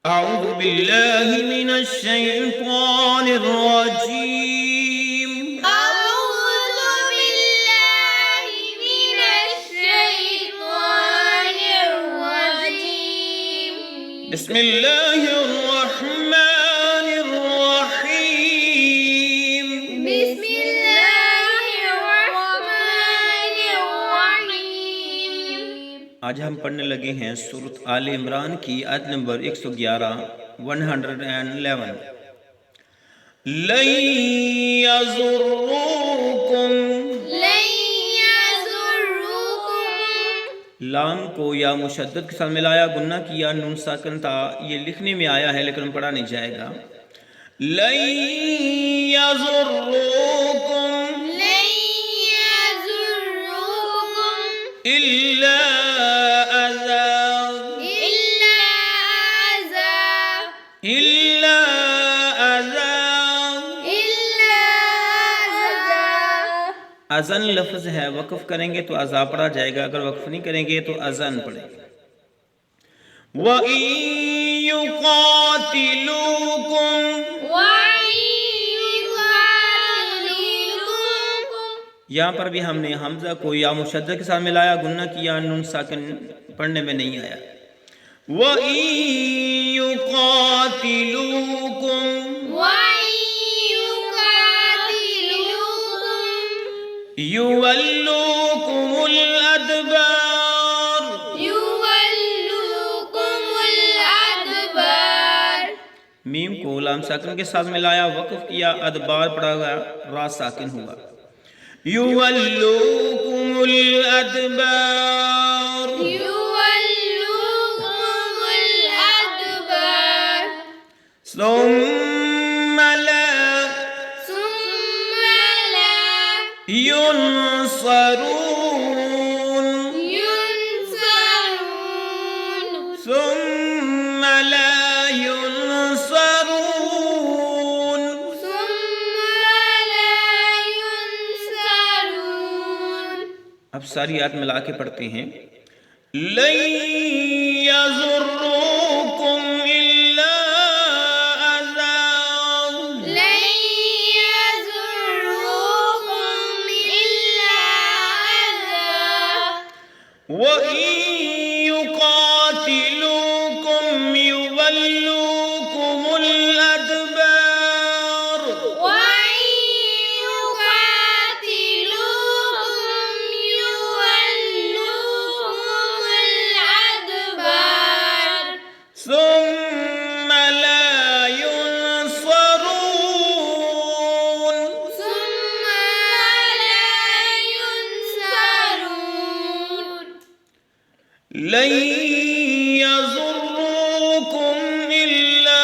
أعوذ बिल्लाहि मिनश्शैतानिर्रजीम। أعوذ بالله من الشيطان الرجيم बिस्मिल्लाहिर्रहमानिर्रहीम। بسم الله الرحمن الرحيم। आज हम पढ़ने लगे हैं सूरत आल इमरान की आयत नंबर 111 111। लन यज़ुर्रुकुम। लन यज़ुर्रुकुम। लाम को या मुशद्दद के साथ मिलाया, गुन्ना किया, नून साकिन था। ये लिखने में आया है लेकिन पढ़ा नहीं जाएगा। लन यज़ुर्रुकुम लन यज़ुर्रुकुम इल्ला अज़ा इल्ला अज़ा इल्ला अज़ा। इल्ला अज़ा। अज़न लफ्ज़ है, वक़फ़ करेंगे तो अज़ा पढ़ा जाएगा, अगर वक़फ़ नहीं करेंगे तो अज़न पढ़ेंगे। व इन युक़ातिलूकुम। यहाँ पर भी हमने हमज़ा को या मुशद्दद के साथ मिलाया, गुन्ना किया, नून साकिन पढ़ने में नहीं आया। व इन युक़ातिलूकुम युवल्लूकुमुल अदबार। मीम को लाम साकिन के साथ मिलाया, वक़फ़ किया, अदबार पढ़ा गया, रा साकिन हुआ। युवल्लूकुमुल अदबार। सुम्मा ला युनसरून। सुम्मा ला युनसरून। अब सारी आयत मिला के पढ़ते हैं। लन यज़ुर्रुकुम इल्ला अज़ा व इन युक़ातिलूकुम युवल्लूकुमुल अदबार। सुम्मा ला युनसरून। लन यज़ुर्रुकुम इल्ला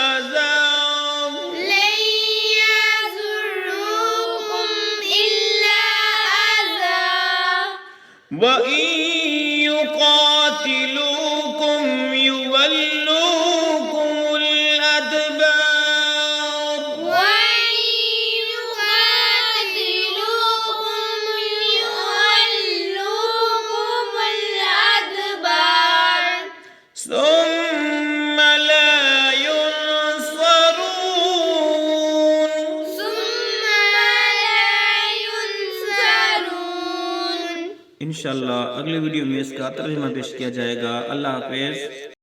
अज़ा व इन युक़ातिलूकुम युवल्लूकुमुल अदबार। सुम्मा ला युनसरून। इंशाअल्लाह अगले वीडियो में इसका तर्जुमा पेश किया जाएगा। अल्लाह हाफ़िज़।